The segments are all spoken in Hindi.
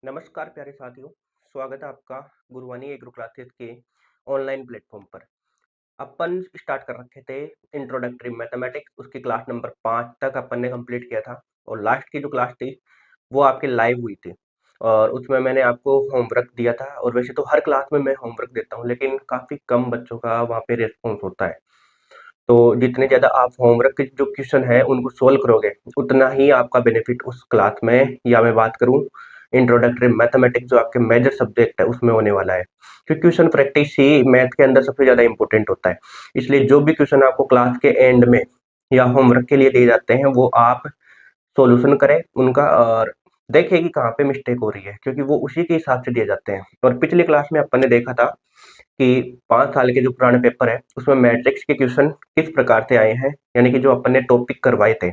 नमस्कार प्यारे साथियों, स्वागत है आपका गुरुवानी एग्रो क्लासेस के ऑनलाइन प्लेटफॉर्म पर। अपन स्टार्ट कर रखे थे इंट्रोडक्टरी मैथमेटिक्स, उसकी क्लास नंबर 5 तक अपन ने कंप्लीट किया था और लास्ट की जो क्लास थी वो आपके लाइव हुई थी और उसमें मैंने आपको होमवर्क दिया था। और वैसे तो हर क्लास में मैं होमवर्क देता हूँ, लेकिन काफ़ी कम बच्चों का वहाँ पे रिस्पॉन्स होता है। तो जितने ज़्यादा आप होमवर्क के जो क्वेश्चन है उनको सोल्व करोगे, उतना ही आपका बेनिफिट उस क्लास में, या मैं बात करूँ इंट्रोडक्टरी मैथमेटिक्स जो आपके मेजर सब्जेक्ट है उसमें होने वाला है। क्योंकि क्वेश्चन प्रैक्टिस ही मैथ के अंदर सबसे ज़्यादा इंपॉर्टेंट होता है। इसलिए जो भी क्वेश्चन आपको क्लास के एंड में या होमवर्क के लिए दिए जाते हैं वो आप सॉल्यूशन करें उनका और देखें कि कहाँ पे मिस्टेक हो रही है, क्योंकि वो उसी के हिसाब से दिए जाते हैं। और पिछली क्लास में अपन ने देखा था कि 5 साल के जो पुराने पेपर है उसमें मैट्रिक्स के क्वेश्चन किस प्रकार से आए हैं, यानी कि जो अपन ने टॉपिक करवाए थे,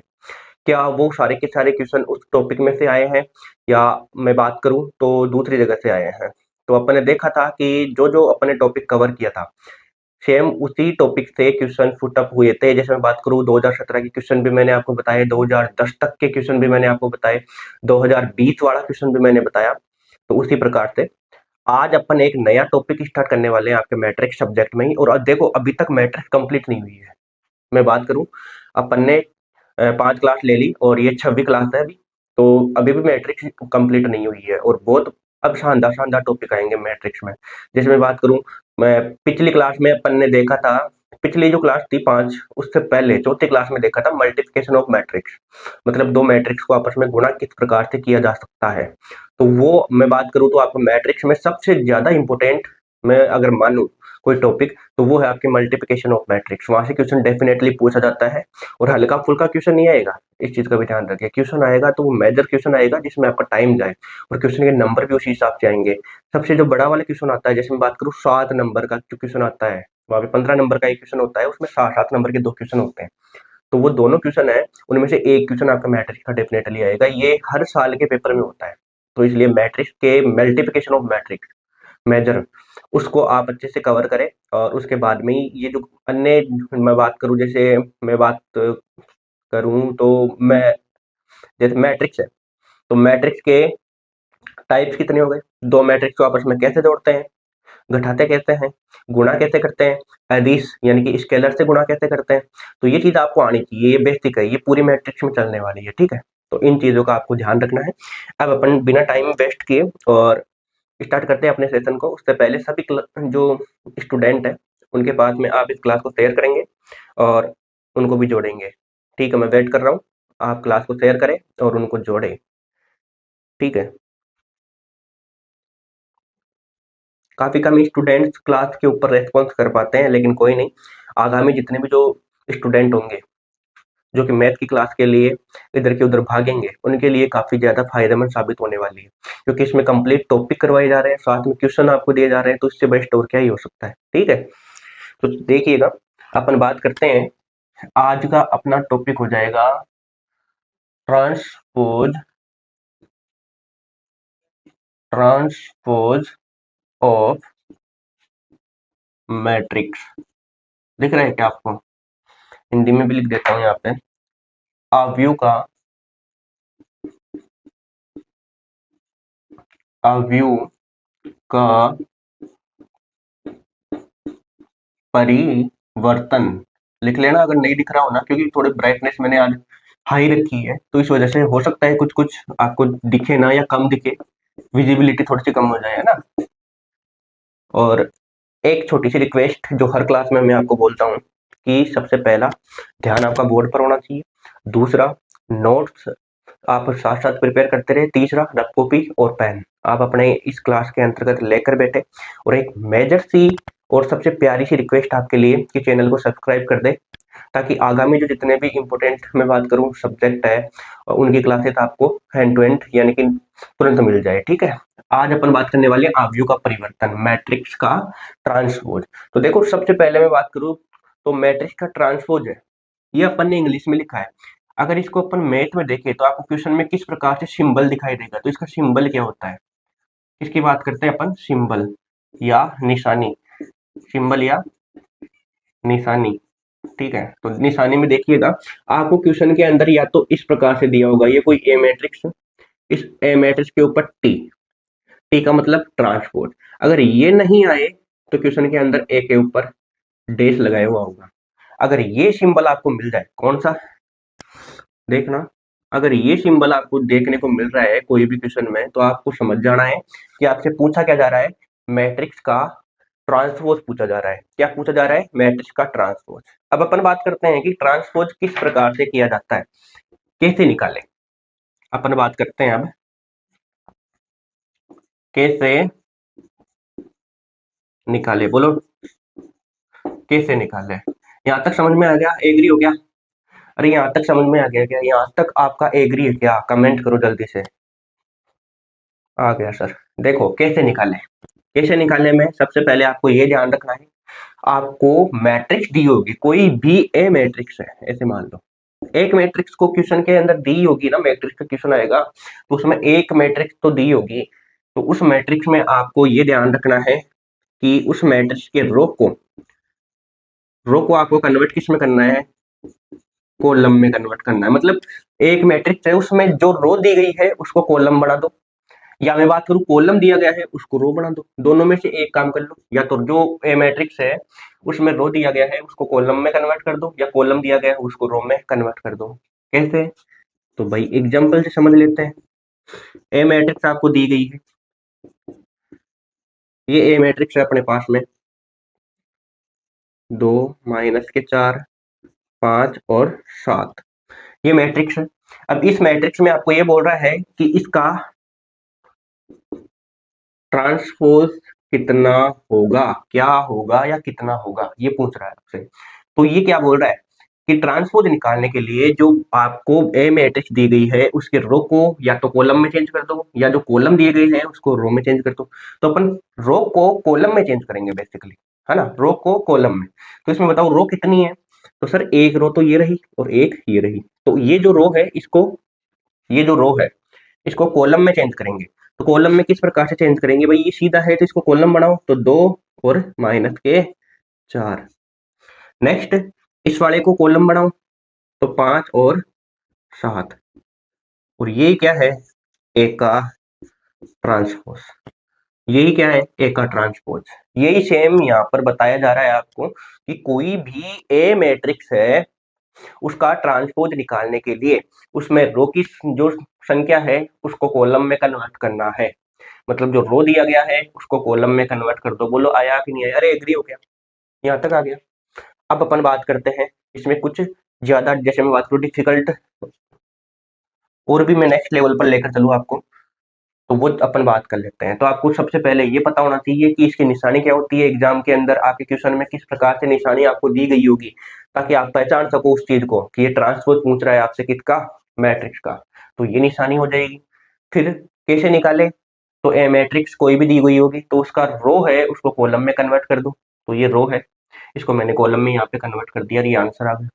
क्या वो सारे के सारे क्वेश्चन उस टॉपिक में से आए हैं या मैं बात करूं तो दूसरी जगह से आए हैं। तो अपन ने देखा था कि जो जो अपन ने टॉपिक कवर किया था सेम उसी टॉपिक से क्वेश्चन फुट अप हुए थे। जैसे मैं बात करूं 2017 के क्वेश्चन भी मैंने आपको बताए, 2010 तक के क्वेश्चन भी मैंने आपको बताए, 2020 वाला क्वेश्चन भी मैंने बताया। तो उसी प्रकार से आज अपन एक नया टॉपिक स्टार्ट करने वाले हैं आपके मैट्रिक्स सब्जेक्ट में ही। और देखो अभी तक मैट्रिक्स कंप्लीट नहीं हुई है। मैं बात करूं अपन ने 5 क्लास ले ली और ये 26वीं क्लास है अभी। तो अभी भी मैट्रिक्स कंप्लीट नहीं हुई है और बहुत अब शानदार शानदार टॉपिक आएंगे मैट्रिक्स में। जैसे मैं बात करूं, मैं पिछली क्लास में अपन ने देखा था, पिछली जो क्लास थी 5, उससे पहले चौथी क्लास में देखा था मल्टीप्लिकेशन ऑफ मैट्रिक्स, मतलब दो मैट्रिक्स को आपस में गुणा किस प्रकार से किया जा सकता है। तो वो मैं बात करूं तो आपको मैट्रिक्स में सबसे ज्यादा इंपॉर्टेंट मैं अगर मानूं कोई टॉपिक तो वो है आपकी मल्टीप्लिकेशन ऑफ मैट्रिक्स। वहां से क्वेश्चन डेफिनेटली पूछा जाता है और हल्का फुल्का क्वेश्चन नहीं आएगा, इस चीज का भी ध्यान रखिए। क्वेश्चन आएगा तो वो मेजर क्वेश्चन आएगा जिसमें आपका टाइम जाए और क्वेश्चन के नंबर भी उसी हिसाब से आएंगे। सबसे जो बड़ा वाला क्वेश्चन आता है, जैसे मैं बात करूँ 7 नंबर का जो क्वेश्चन आता है, वहाँ पे 15 नंबर का एक क्वेश्चन होता है, उसमें 7 नंबर के 2 क्वेश्चन होते हैं। तो वो दोनों क्वेश्चन है, उनमें से एक क्वेश्चन आपका मैट्रिक्स का डेफिनेटली आएगा। ये हर साल के पेपर में होता है। तो इसलिए मैट्रिक्स के मल्टीप्लिकेशन ऑफ मैट्रिक्स मेजर उसको आप अच्छे से कवर करें। और उसके बाद में ही ये जो अन्य मैं बात करूं, जैसे मैं बात करूं तो मैं जैसे मैट्रिक्स है तो मैट्रिक्स के टाइप्स कितने हो गए, दो मैट्रिक्स को आपस में कैसे जोड़ते हैं, घटाते कैसे हैं, गुणा कैसे करते हैं, अदिश यानी कि स्केलर से गुणा कैसे करते हैं। तो ये चीज आपको आनी चाहिए, ये बेसिक है, ये पूरी मैट्रिक्स में चलने वाली है, ठीक है। तो इन चीजों का आपको ध्यान रखना है। अब अपन बिना टाइम वेस्ट किए और स्टार्ट करते हैं अपने सेशन को। उससे पहले सभी जो स्टूडेंट है उनके पास में आप इस क्लास को शेयर करेंगे और उनको भी जोड़ेंगे, ठीक है। मैं वेट कर रहा हूँ, आप क्लास को शेयर करें और उनको जोड़ें, ठीक है। काफी कम स्टूडेंट्स क्लास के ऊपर रेस्पॉन्स कर पाते हैं, लेकिन कोई नहीं, आगामी जितने भी जो स्टूडेंट होंगे जो कि मैथ की क्लास के लिए इधर के उधर भागेंगे, उनके लिए काफी ज्यादा फायदेमंद साबित होने वाली है, क्योंकि इसमें कंप्लीट टॉपिक करवाए जा रहे हैं, साथ में क्वेश्चन आपको दिए जा रहे हैं। तो इससे बेस्ट और क्या ही हो सकता है, ठीक है। तो देखिएगा, अपन बात करते हैं, आज का अपना टॉपिक हो जाएगा ट्रांसपोज ट्रांसपोज ऑफ मैट्रिक्स। दिख रहा है क्या आपको? हिंदी में भी लिख देता हूँ यहाँ पे, अवयव का परिवर्तन लिख लेना अगर नहीं दिख रहा हो ना, क्योंकि थोड़ी ब्राइटनेस मैंने आज हाई रखी है, तो इस वजह से हो सकता है कुछ कुछ आपको दिखे ना या कम दिखे, विजिबिलिटी थोड़ी सी कम हो जाए, है ना। और एक छोटी सी रिक्वेस्ट जो हर क्लास में मैं आपको बोलता हूँ कि सबसे पहला ध्यान आपका बोर्ड पर होना चाहिए, दूसरा नोट्स आप साथ साथ प्रिपेयर करते रहे, तीसरा रफ कॉपी और पेन आप अपने इस क्लास के अंतर्गत लेकर बैठे। और एक मेजर सी और सबसे प्यारी सी रिक्वेस्ट आपके लिए कि चैनल को सब्सक्राइब कर दे, ताकि आगामी जो जितने भी इम्पोर्टेंट मैं बात करूं सब्जेक्ट है उनकी क्लासेस आपको हैंड टू हैंड यानी कि तुरंत मिल जाए, ठीक है। आज अपन बात करने वाले हैं आव्यूह का परिवर्तन, मैट्रिक्स का ट्रांसपोज। तो देखो सबसे पहले मैं बात करूं तो मैट्रिक्स का ट्रांसपोज है, ये अपन ने इंग्लिश में लिखा है। अगर इसको अपन मैथ में देखें तो आपको क्वेश्चन में किस प्रकार से सिंबल दिखाई देगा, तो इसका सिंबल क्या होता है, इसकी बात करते हैं अपन, सिंबल या निशानी, सिंबल या निशानी, ठीक है। तो निशानी में देखिएगा आपको क्वेश्चन के अंदर या तो इस प्रकार से दिया होगा, ये कोई ए मैट्रिक्स, इस ए मैट्रिक्स के ऊपर टी, टी का मतलब ट्रांसपोज। अगर ये नहीं आए तो क्वेश्चन के अंदर ए के ऊपर डैश लगाया हुआ होगा। अगर ये सिंबल आपको मिल जाए, कौन सा, देखना, अगर ये सिंबल आपको देखने को मिल रहा है कोई भी क्वेश्चन में, तो आपको समझ जाना है कि आपसे पूछा क्या जा रहा है, मैट्रिक्स का ट्रांसपोज पूछा जा रहा है। क्या पूछा जा रहा है? मैट्रिक्स का ट्रांसपोज। अब अपन बात करते हैं कि ट्रांसपोज किस प्रकार से किया जाता है, कैसे निकाले। अपन बात करते हैं अब कैसे निकाले, बोलो कैसे निकाले। यहां तक समझ में आ गया? एग्री हो गया? अरे यहां तक समझ में आ गया क्या? यहां तक आपका एग्री है क्या? कमेंट करो जल्दी से। आ गया सर। देखो कैसे निकाले। कैसे निकालने में सबसे पहले आपको ये ध्यान रखना है, आपको मैट्रिक्स दी होगी, कोई भी ए मैट्रिक्स है, ऐसे मान लो एक मैट्रिक्स को क्वेश्चन के अंदर दी होगी ना, मैट्रिक्स का क्वेश्चन आएगा तो उसमें एक मैट्रिक्स तो दी होगी। तो उस मैट्रिक्स में आपको ये ध्यान रखना है कि उस मैट्रिक्स के रो को आपको कन्वर्ट किस में करना है, कॉलम में कन्वर्ट करना है। मतलब एक मैट्रिक्स है, उसमें जो रो दी गई है उसको कॉलम बना दो, या मैं बात करूं कॉलम दिया गया है उसको रो बना दो। दोनों में से एक काम कर लो, या तो जो ए मैट्रिक्स है उसमें रो दिया गया है उसको कॉलम में कन्वर्ट कर दो, या कॉलम दिया गया है उसको रो में कन्वर्ट कर दो। कैसे? तो भाई एग्जांपल से समझ लेते हैं। ए मैट्रिक्स आपको दी गई है, ये ए मैट्रिक्स है अपने पास में, 2 -4 5 और 7, ये मैट्रिक्स है। अब इस मैट्रिक्स में आपको ये बोल रहा है कि इसका ट्रांसपोज कितना होगा, क्या होगा या कितना होगा, ये पूछ रहा है आपसे। तो ये क्या बोल रहा है कि ट्रांसपोज निकालने के लिए जो आपको ए मैट्रिक्स दी गई है उसके रो को या तो कॉलम में चेंज कर दो, या जो कॉलम दिए गए हैं उसको रो में चेंज कर दो। तो अपन रो को कॉलम में चेंज करेंगे बेसिकली, है ना, रो को कॉलम में। तो इसमें बताओ रो कितनी है? तो सर एक रो तो ये रही और एक ये रही, तो ये जो रो है इसको, ये जो रो है इसको कॉलम में चेंज करेंगे। तो कॉलम में किस प्रकार से चेंज करेंगे भाई, ये सीधा है तो इसको कॉलम बनाओ, तो 2 और -4। नेक्स्ट इस वाले को कॉलम बनाओ, तो 5 और 7। और ये क्या है? ए का ट्रांसपोज। यही क्या है? ए का ट्रांसपोज। यही सेम यहाँ पर बताया जा रहा है आपको कि कोई भी ए मैट्रिक्स है उसका ट्रांसपोज निकालने के लिए उसमें रो की जो संख्या है उसको कॉलम में कन्वर्ट करना है। मतलब जो रो दिया गया है उसको कॉलम में कन्वर्ट कर दो। बोलो आया कि नहीं आया? अरे एग्री हो गया? यहाँ तक आ गया। अब अपन बात करते हैं इसमें कुछ ज्यादा, जैसे मैं बात करूँ डिफिकल्ट, और भी मैं नेक्स्ट लेवल पर लेकर चलूँ आपको, तो वो अपन बात कर लेते हैं। तो आपको सबसे पहले ये पता होना चाहिए कि इसकी निशानी क्या होती है। एग्जाम के अंदर आपके क्वेश्चन में किस प्रकार से निशानी आपको दी गई होगी, ताकि आप पहचान सको उस चीज को कि ये ट्रांसपोज पूछ रहा है आपसे किसका, मैट्रिक्स का। तो ये निशानी हो जाएगी। फिर कैसे निकाले? तो ए मैट्रिक्स कोई भी दी गई होगी तो उसका रो है उसको कॉलम में कन्वर्ट कर दो। तो ये रो है, इसको मैंने कॉलम में यहाँ पे कन्वर्ट कर दिया, ये आंसर आ गया।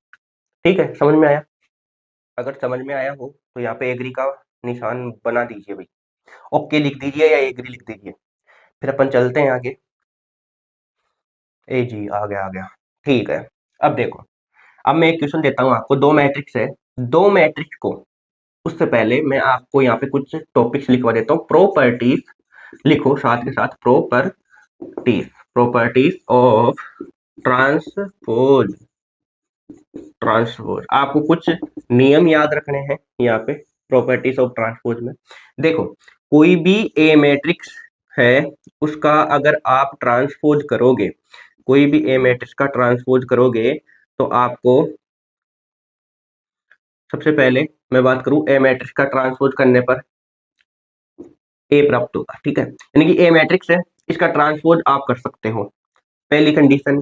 ठीक है, समझ में आया? अगर समझ में आया हो तो यहाँ पे एग्री का निशान बना दीजिए भाई, ओके लिख दीजिए या एग्री लिख दीजिए। फिर अपन चलते हैं आगे। ए जी आ गया आ गया। ठीक है, अब देखो, अब मैं एक क्वेश्चन देता हूँ आपको। दो मैट्रिक्स है, दो मैट्रिक्स को, उससे पहले मैं आपको यहाँ पे कुछ टॉपिक्स लिखवा देता हूँ। प्रॉपर्टीज लिखो साथ के साथ, properties, properties of transpose. Transpose आपको कुछ नियम याद रखने हैं यहाँ पे प्रॉपर्टीज ऑफ ट्रांसपोज में। देखो कोई भी ए मैट्रिक्स है उसका अगर आप ट्रांसपोज करोगे, कोई भी ए मैट्रिक्स का ट्रांसपोज करोगे तो आपको सबसे पहले मैं बात करूं ए मैट्रिक्स का ट्रांसपोज करने पर ए प्राप्त होगा। ठीक है, यानी कि ए मैट्रिक्स है इसका ट्रांसपोज आप कर सकते हो, पहली कंडीशन।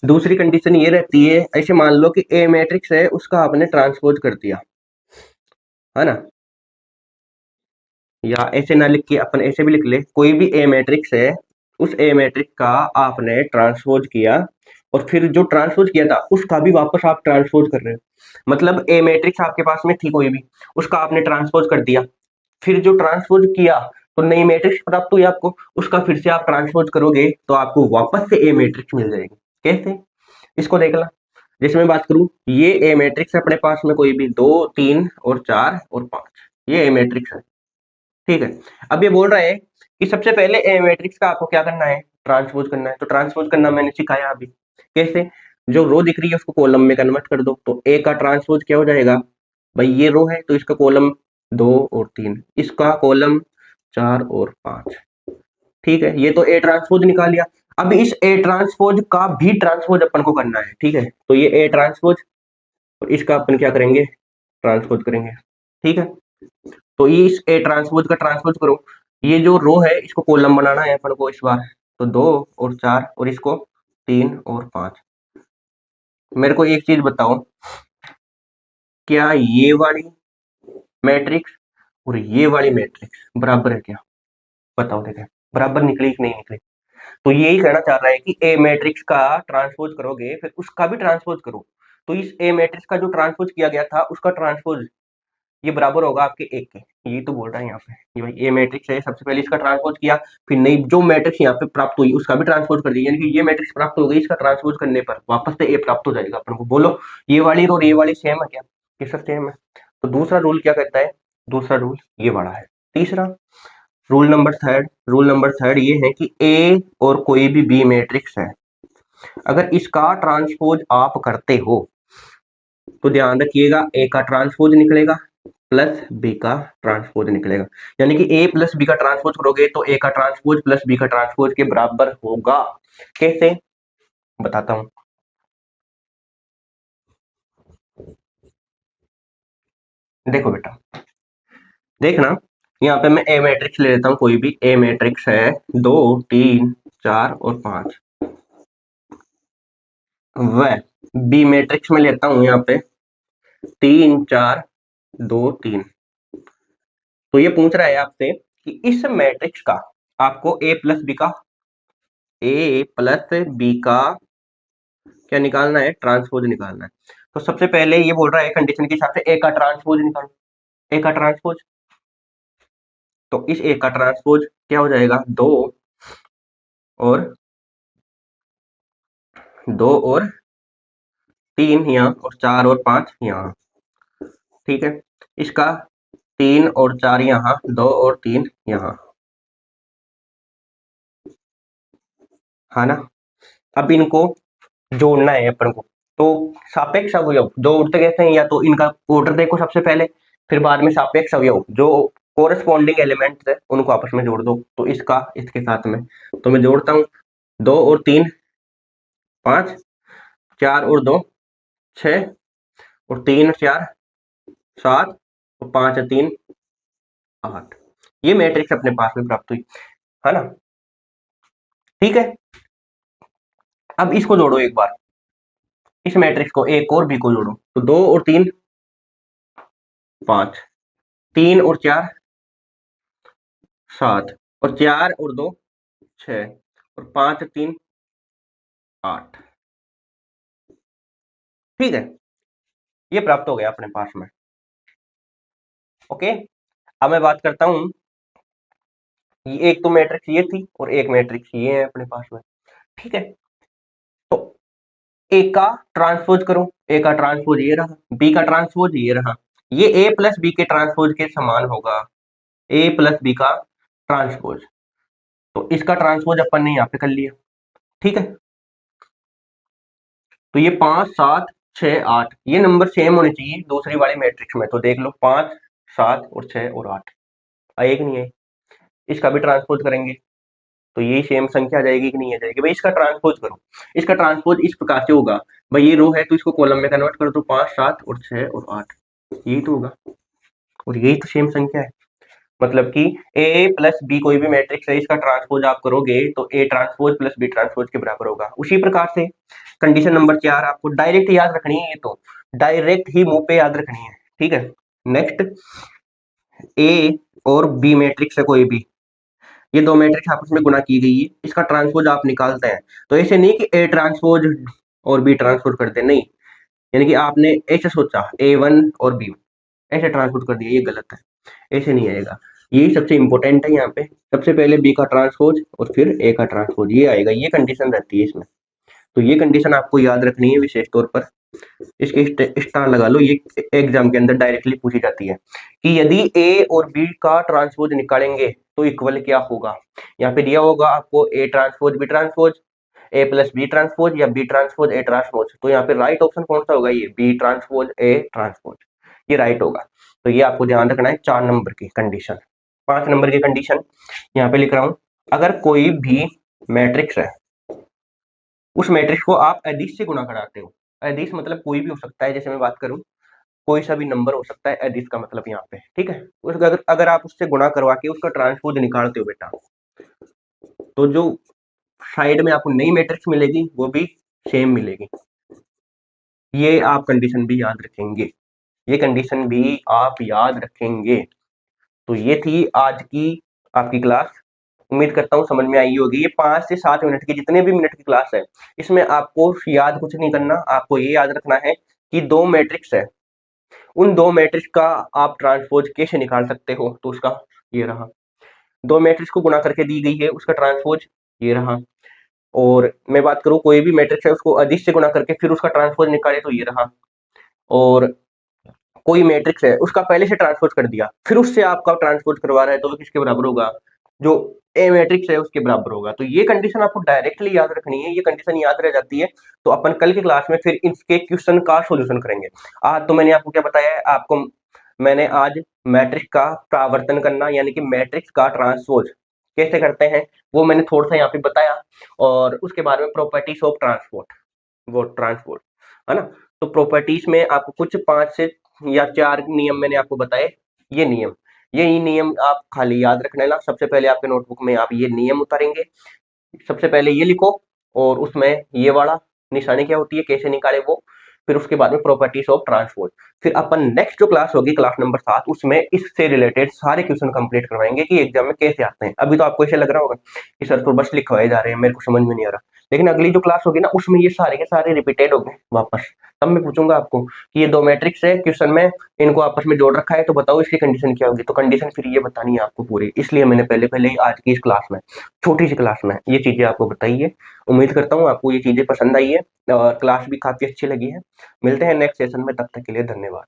दूसरी कंडीशन ये रहती है, ऐसे मान लो कि ए मैट्रिक्स है उसका आपने ट्रांसपोज कर दिया, है ना, या ऐसे ना लिख के अपन ऐसे भी लिख ले, कोई भी ए मैट्रिक्स है उस ए मैट्रिक्स का आपने ट्रांसपोज किया, और फिर जो ट्रांसपोज किया था उसका भी वापस आप ट्रांसपोज कर रहे हो। मतलब ए मैट्रिक्स आपके पास में थी कोई भी, उसका आपने ट्रांसपोज कर दिया, फिर जो ट्रांसपोज किया तो नई मैट्रिक्स प्राप्त हुई आपको, उसका फिर से आप ट्रांसपोज करोगे तो आपको वापस से ए मैट्रिक्स मिल जाएगी। कैसे? इसको देख ला। जैसे मैं बात करूं, ये ए मैट्रिक्स है अपने पास में, कोई भी 2 3 और 4 और 5, ये ए मैट्रिक्स है। ठीक है। अब ये बोल रहा है कि सबसे पहले ए मैट्रिक्स का आपको क्या करना है, ट्रांसपोज करना है। तो ट्रांसपोज करना मैंने सिखाया अभी। कैसे? जो रो दिख रही है उसको कॉलम में कन्वर्ट कर दो। तो ए का ट्रांसपोज क्या हो जाएगा, भाई ये रो है तो इसका कॉलम 2 और 3, इसका कॉलम 4 और 5। ठीक है, ये तो ए ट्रांसपोज निकाल लिया। अब इस ए ट्रांसपोज का भी ट्रांसपोज अपन को करना है। ठीक है, तो ये ए ट्रांसपोज और इसका अपन क्या करेंगे, ट्रांसपोज करेंगे। ठीक है, तो ये इस ए ट्रांसपोज का ट्रांसपोज करो। ये जो रो है इसको कॉलम बनाना है अपन को इस बार। तो 2 और 4 और इसको 3 और 5। मेरे को एक चीज बताओ, क्या ये वाली मैट्रिक्स और ये वाली मैट्रिक्स बराबर है क्या? बताओ देखें, बराबर निकली कि नहीं निकली? तो यही कहना चाह रहा है कि ए मैट्रिक्स का ट्रांसपोज करोगे फिर उसका भी ट्रांसपोज करो। तो इस ए मैट्रिक्स का जो ट्रांसपोज किया गया था उसका ट्रांसपोज ये बराबर होगा आपके एक के। ये तो बोल रहा है यहाँ पे, ये भाई ए मैट्रिक्स है, सबसे पहले इसका ट्रांसपोज किया, फिर नई जो मैट्रिक्स यहाँ पे प्राप्त हुई उसका भी ट्रांसपोज कर दिया, यानी कि ये मैट्रिक्स प्राप्त हो गई, इसका ट्रांसपोज करने पर वापस से ए प्राप्त हो जाएगा अपन को। बोलो ये वाली और ये वाली सेम है क्या? ये सब सेम है। तो दूसरा रूल क्या कहता है, दूसरा रूल ये वाला है। तीसरा रूल नंबर थर्ड ये है कि ए और कोई भी बी मैट्रिक्स है, अगर इसका ट्रांसपोज आप करते हो तो ध्यान रखिएगा ए का ट्रांसपोज निकलेगा प्लस बी का ट्रांसपोज निकलेगा। यानी कि ए प्लस बी का ट्रांसपोज करोगे तो ए का ट्रांसपोज प्लस बी का ट्रांसपोज के बराबर होगा। कैसे, बताता हूं। देखो बेटा, देखना, यहाँ पे मैं ए मैट्रिक्स ले लेता हूँ, कोई भी ए मैट्रिक्स है 2 3 4 और 5। वह बी मैट्रिक्स में लेता हूँ यहाँ पे 3 4 2 3। तो ये पूछ रहा है आपसे कि इस मैट्रिक्स का आपको ए प्लस बी का क्या निकालना है, ट्रांसपोज निकालना है। तो सबसे पहले ये बोल रहा है कंडीशन के हिसाब से ए का ट्रांसपोज निकालो। ए का ट्रांसपोज, तो इस ए का ट्रांसपोज क्या हो जाएगा, और 2 और 3 यहाँ और 4 और 5 यहाँ। ठीक है, इसका 3 और 4 यहाँ, 2 और 3 यहाँ, है ना। अब इनको जोड़ना है अपन को। तो सापेक्ष अवयव जोड़ते कैसे हैं, या तो इनका ऑर्डर देखो सबसे पहले, फिर बाद में सापेक्ष अवयव जो कोरेस्पॉन्डिंग एलिमेंट्स है उनको आपस में जोड़ दो। तो इसका इसके साथ में, तो मैं जोड़ता हूँ 2 और 3 5, 4 और 2 6, और 3 और 4 7, और 5 और 3 8। ये मैट्रिक्स अपने पास में प्राप्त हुई, है ना। ठीक है, अब इसको जोड़ो एक बार, इस मैट्रिक्स को एक और बी को जोड़ो। तो 2 और 3 5, 3 और 4 7, और 4 और 2 6, और 5 और 3 8। ठीक है, ये प्राप्त हो गया अपने पास में। ओके, अब मैं बात करता हूं, ये एक तो मैट्रिक्स ये थी और एक मैट्रिक्स ये है अपने पास में। ठीक है, तो ए का ट्रांसपोज करो, ए का ट्रांसपोज ये रहा, बी का ट्रांसपोज ये रहा। ये ए प्लस बी के ट्रांसपोज के समान होगा, ए प्लस बी का ट्रांसपोज। तो इसका ट्रांसपोज अपन ने यहाँ पे कर लिया। ठीक है, तो ये 5 7 6 8 ये नंबर सेम होने चाहिए दूसरी वाली मैट्रिक्स में। तो देख लो 5 7 और 6 और 8 आए कि नहीं है। इसका भी ट्रांसपोज करेंगे तो यही सेम संख्या आ जाएगी कि नहीं आ जाएगी। भाई इसका ट्रांसपोज करो, इसका ट्रांसपोज इस प्रकार से होगा, भाई ये रो है तो इसको कॉलम में कन्वर्ट करो, तो 5 7 और 6 और 8 यही तो होगा, और यही तो सेम संख्या है। मतलब कि ए प्लस बी कोई भी मैट्रिक्स है, इसका ट्रांसपोज आप करोगे तो A transpose plus B transpose के बराबर होगा। उसी प्रकार से कंडीशन नंबर 4 आपको डायरेक्ट याद रखनी है, ये तो डायरेक्ट ही मुंह पे याद रखनी है। ठीक है, नेक्स्ट ए और बी मैट्रिक्स है कोई भी, ये दो मैट्रिक्स आपस में गुणा की गई है, इसका ट्रांसपोज आप निकालते हैं। तो ऐसे नहीं कि ए ट्रांसपोज और बी ट्रांसपोज करते, नहीं, यानी कि आपने ऐसे सोचा A1 और B ऐसे ट्रांसपोज कर दिया, ये गलत है, ऐसे नहीं आएगा। यही सबसे इंपॉर्टेंट है यहाँ पे, सबसे पहले बी का ट्रांसपोज और फिर ए का ट्रांसपोज, ये आएगा, ये कंडीशन रहती है इसमें। तो ये कंडीशन आपको याद रखनी है विशेष तौर पर। इसके स्टार लगा लो, ये एग्जाम के अंदर डायरेक्टली पूछी जाती है कि यदि ए और बी का ट्रांसपोज निकालेंगे तो इक्वल क्या होगा। यहाँ पे दिया होगा आपको A transpose B transpose, A plus B transpose या बी ट्रांसपोज ए ट्रांसपोज। तो यहाँ पे राइट ऑप्शन कौन सा होगा, ये बी ट्रांसपोज ए ट्रांसपोज, ये राइट होगा। तो ये आपको ध्यान रखना है 4 नंबर की कंडीशन। 5 नंबर की कंडीशन यहाँ पे लिख रहा हूँ, अगर कोई भी मैट्रिक्स है, उस मैट्रिक्स को आप अदिश से गुणा कराते हो। अदिश मतलब कोई भी हो सकता है, जैसे मैं बात करूं कोई सा भी नंबर हो सकता है, अदिश का मतलब यहाँ पे, ठीक है। उस अगर आप उससे गुणा करवा के उसका ट्रांसपोज निकालते हो बेटा, तो जो साइड में आपको नई मैट्रिक्स मिलेगी वो भी सेम मिलेगी। ये आप कंडीशन भी याद रखेंगे, ये कंडीशन भी आप याद रखेंगे। तो ये थी आज की आपकी क्लास, उम्मीद करता हूँ समझ में आई होगी। ये 5 से 7 मिनट की, जितने भी मिनट की क्लास है, इसमें आपको याद कुछ नहीं करना, आपको ये याद रखना है कि 2 मैट्रिक्स है, उन 2 मैट्रिक्स का आप ट्रांसपोज कैसे निकाल सकते हो। तो उसका ये रहा, 2 मैट्रिक्स को गुणा करके दी गई है, उसका ट्रांसपोज ये रहा। और मैं बात करूं कोई भी मैट्रिक्स है उसको अदिश से गुणा करके फिर उसका ट्रांसपोज निकाले तो ये रहा। और कोई मैट्रिक्स है उसका पहले से ट्रांसपोज कर दिया, फिर उससे आपका ट्रांसपोज करवा रहा है, तो वो किसके बराबर होगा, जो ए मैट्रिक्स है उसके बराबर होगा। तो ये कंडीशन आपको डायरेक्टली याद रखनी है, ये कंडीशन याद रह जाती है तो अपन कल की क्लास में फिर इसके क्वेश्चन का सॉल्यूशन करेंगे। आज तो मैंने आपको क्या बताया है, आपको मैंने आज मैट्रिक्स का प्रावर्तन करना यानी कि मैट्रिक्स का ट्रांसपोज कैसे करते हैं वो मैंने थोड़ा सा यहाँ पे बताया, और उसके बारे में प्रॉपर्टीज ऑफ ट्रांसपोर्ट, वो ट्रांसपोर्ट है ना। तो प्रॉपर्टीज में आपको कुछ 5 से या 4 नियम मैंने आपको बताए। ये नियम, ये नियम आप खाली याद रख लेना। सबसे पहले आपके नोटबुक में आप ये नियम उतारेंगे, सबसे पहले ये लिखो, और उसमें ये वाला निशानी क्या होती है, कैसे निकाले वो, फिर उसके बाद में प्रॉपर्टीज ऑफ ट्रांसपोर्ट। फिर अपन नेक्स्ट जो क्लास होगी क्लास नंबर 7, उसमें इससे रिलेटेड सारे क्वेश्चन कंप्लीट करवाएंगे कि एग्जाम में कैसे आते हैं। अभी तो आपको ऐसे लग रहा होगा कि सर तो बस लिखवाए जा रहे हैं, मेरे को समझ में नहीं आ रहा, लेकिन अगली जो क्लास होगी ना उसमें ये सारे के सारे रिपीटेड होंगे वापस। तब मैं पूछूंगा आपको कि ये 2 मैट्रिक्स है क्वेश्चन में, इनको आपस में जोड़ रखा है, तो बताओ इसकी कंडीशन क्या होगी। तो कंडीशन फिर ये बतानी है आपको पूरी, इसलिए मैंने पहले पहले आज की इस क्लास में, छोटी सी क्लास में, ये चीजें आपको बताई है। उम्मीद करता हूँ आपको ये चीजें पसंद आई है और क्लास भी काफी अच्छी लगी है। मिलते हैं नेक्स्ट सेशन में, तब तक के लिए धन्यवाद।